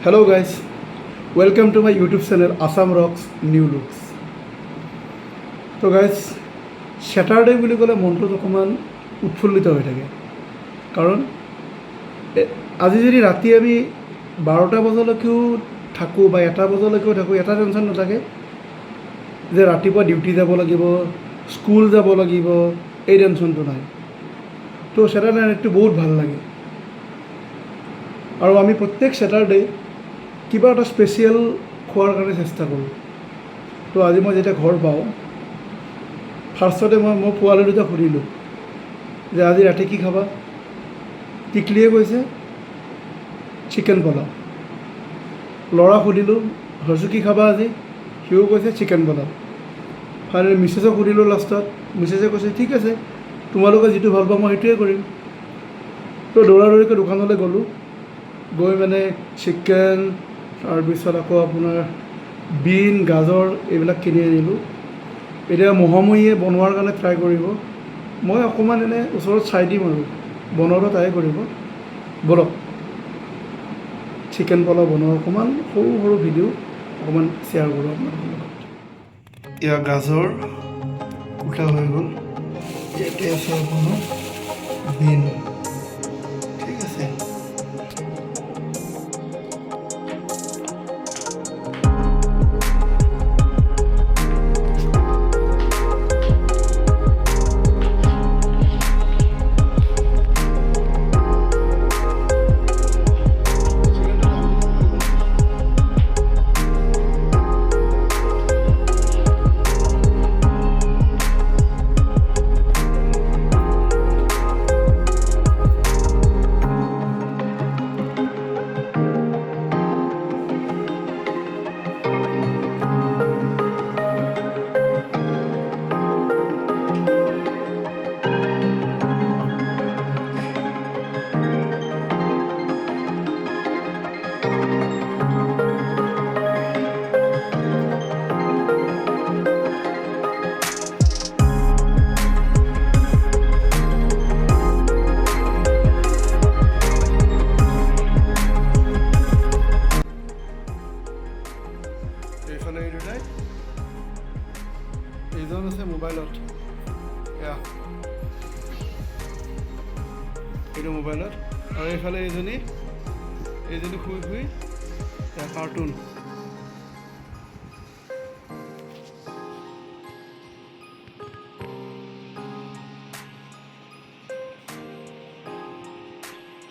Hello guys, welcome to my YouTube channel Assam Rocks New Looks. So guys, Saturday বুলি ক'লে মনটো অকমান উৎফুল্লিত হৈ থাকে কাৰণ আজি যদি ৰাতি আমি 12টা বজালৈকেও থাকোঁ বা 1টা বজালৈকেও থাকোঁ এটা টেনশ্যন নাথাকে যে ৰাতিপুৱা ডিউটি যাব লাগিব স্কুল যাব লাগিব এই টেনশ্যনটো নাই তো Saturday নাইটটো বহুত ভাল লাগে আৰু আমি প্ৰত্যেক Saturday কিবা এটা স্পেচিয়েল খোৱাৰ কাৰণে চেষ্টা কৰোঁ তো আজি মই যেতিয়া ঘৰ পাওঁ ফাৰ্ষ্টতে মই পোৱালি দুটা সুধিলোঁ যে আজি ৰাতি কি খাবা টিকলিয়ে কৈছে চিকেন পোলাও ল'ৰা সুধিলোঁ হৰ্ষু কি খাবা আজি সিও কৈছে চিকেন পোলাও ফাইনেলি মিছেছক সুধিলোঁ লাষ্টত মিছেছে কৈছে ঠিক আছে তোমালোকে যিটো ভাল পোৱা মই সেইটোৱে কৰিম তো দৌৰাদৌৰিকৈ দোকানলৈ গ'লোঁ গৈ মানে চিকেন তাৰপিছত আকৌ আপোনাৰ বিন গাজৰ এইবিলাক কিনি আনিলোঁ এতিয়া মহাময়ীয়ে বনোৱাৰ কাৰণে ট্ৰাই কৰিব মই অকণমান এনে ওচৰত চাই দিম আৰু বনোৱাটো ট্ৰাই কৰিব বলক চিকেন পোলাও বনোৱাৰ অকণমান সৰু সৰু ভিডিঅ' অকণমান শ্বেয়াৰ কৰোঁ আপোনালোকৰ লগত এয়া গাজৰ কুটা হৈ গ'ল ইয়াতে আছে আপোনাৰ বিন ঠিক আছে এইফালে এই দুটাই এইজন আছে মোবাইলত এয়া এইটো মোবাইলত আৰু এইফালে এইজনী শুই শুই কাৰ্টুন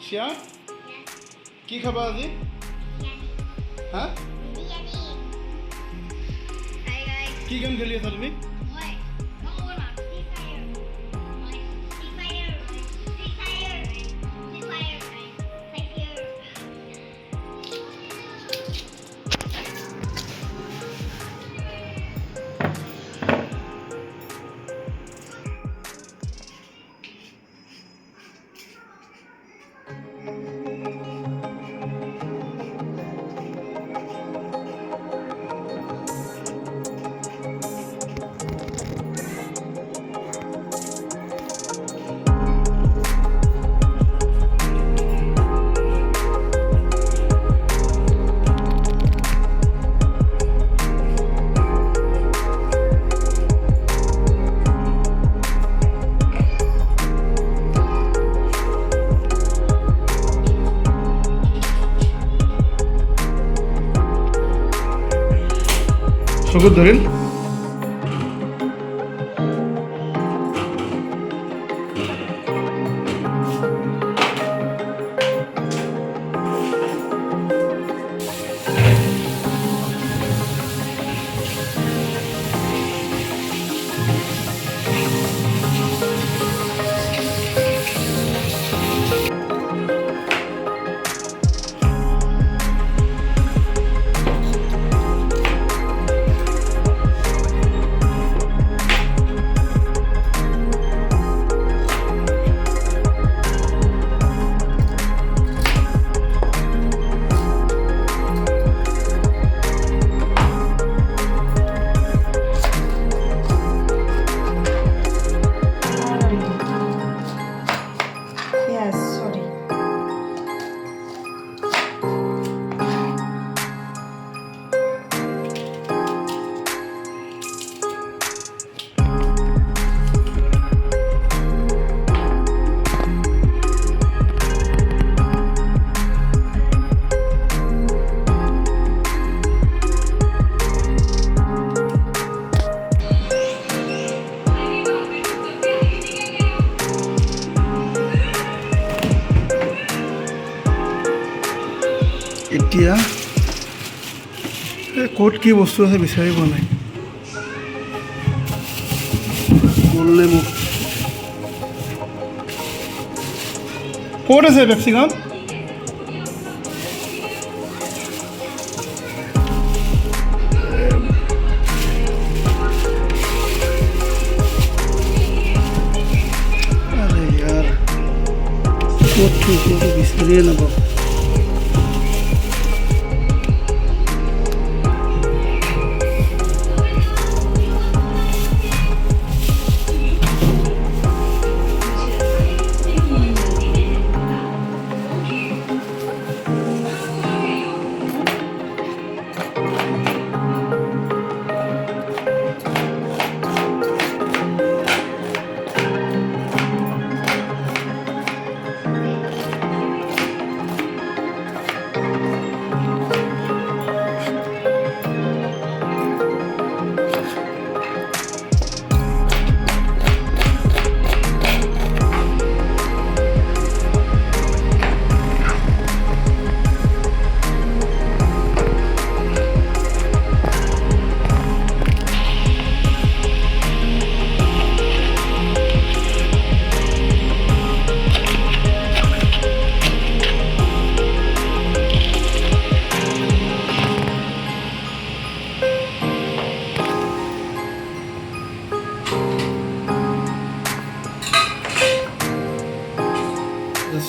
শ্যাম কি খাবা আজি হা কি গেম খেলি আছা তুমি চকুত ধৰিল এতিয়া ক'ত কি বস্তু আছে বিচাৰি পোৱা নাই বললে মোক ক'ত আছে কেপচিকাম अरे यार ক'ত বিচাৰিয়ে নাপাওঁ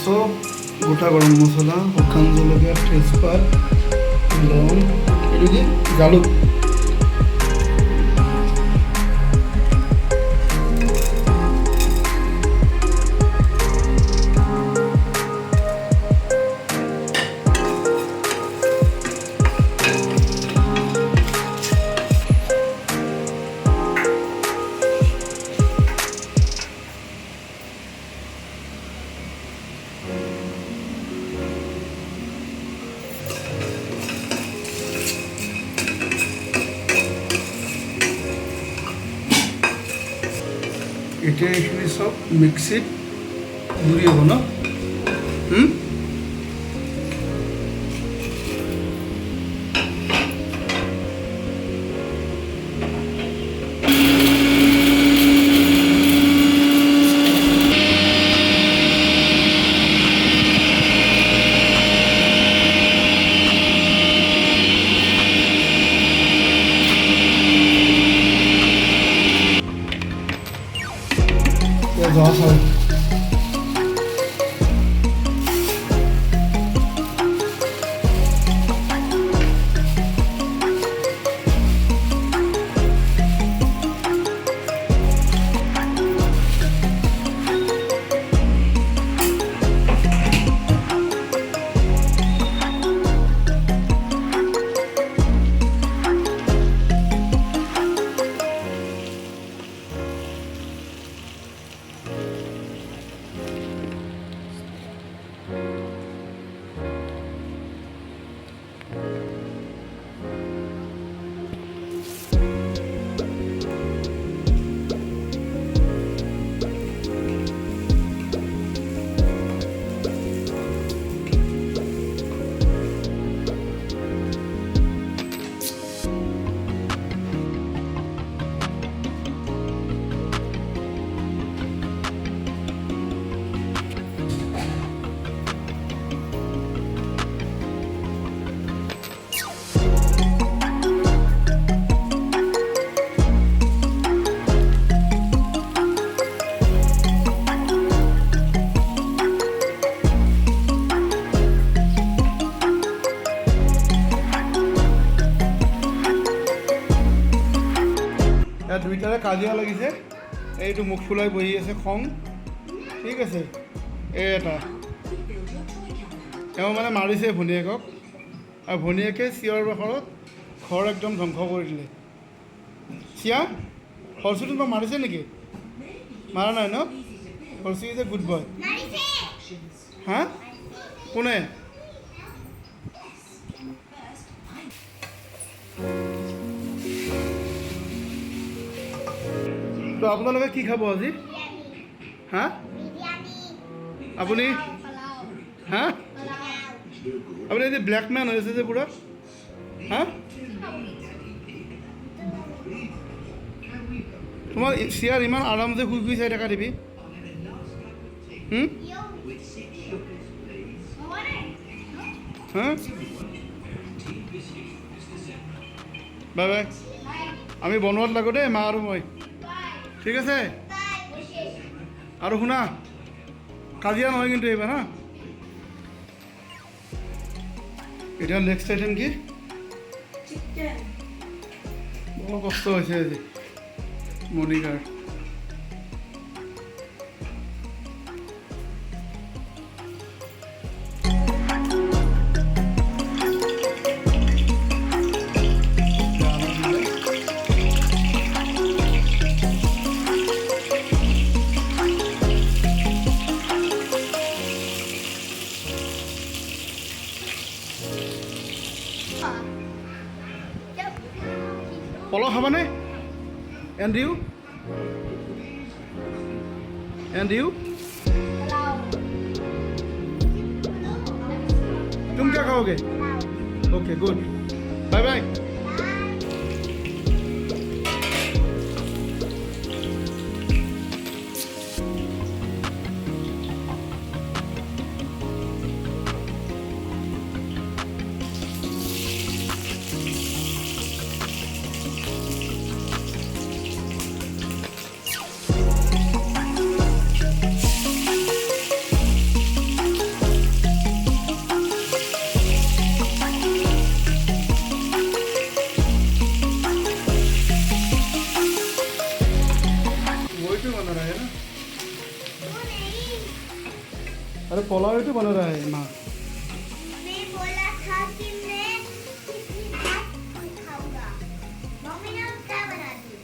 চব গোটা গৰম মছলা শুকান জলকীয়া তেজপাত লং এইটো কি জালুক এতিয়া এইখিনি সব মিক্সিত গুড়ি হ'ব ন That's awesome. দুইটাৰে কাজিয়া লাগিছে এইটো মুখ ফুলাই বহি আছে খং ঠিক আছে এই এটা এওঁ মানে মাৰিছে ভনীয়েকক আৰু ভনীয়েকে চিঞৰ বাখৰত ঘৰ একদম ধ্বংস কৰি দিলে চিয়া হৰচুটো তোমাক মাৰিছে নেকি মাৰা নাই ন হৰচু ইজ এ গুড বয় হা কোনে তো আপোনালোকে কি খাব আজি হা আপুনি হা আপুনি এই যে ব্লেক মেন হৈছে যে পুৰা হা তোমাৰ চিয়াৰ ইমান আৰামছে শুই শুই চাই থকা দিবি হা বাই বাই আমি বনোৱাত লাগো দেই মা আৰু মই ঠিক আছে আৰু শুনা কাজিয়া নহয় কিন্তু এইবাৰ হা এটা নেক্সট আইটেম কি বৰ কষ্ট হৈছে আজি মণিকাৰ পলহ খাবানে এণ্ড ইউ तुम क्या खाओगे ओके गुड बाय बाय बना रहा है ना अरे पुलाव ही तो बना रहा है माँ मैं बोला था कि मैं किसी बात खाऊंगा मम्मी ने क्या बना दी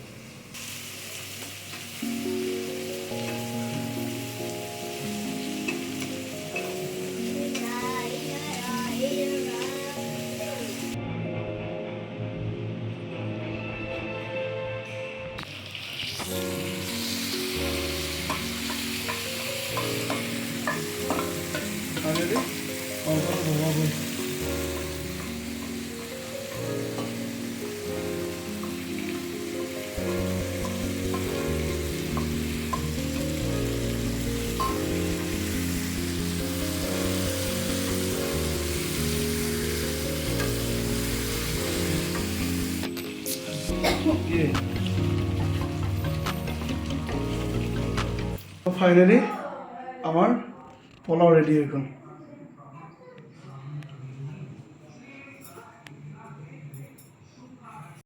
Finally, all of the wobble. Finally আমার পোলাও রেডি হয়ে গেল।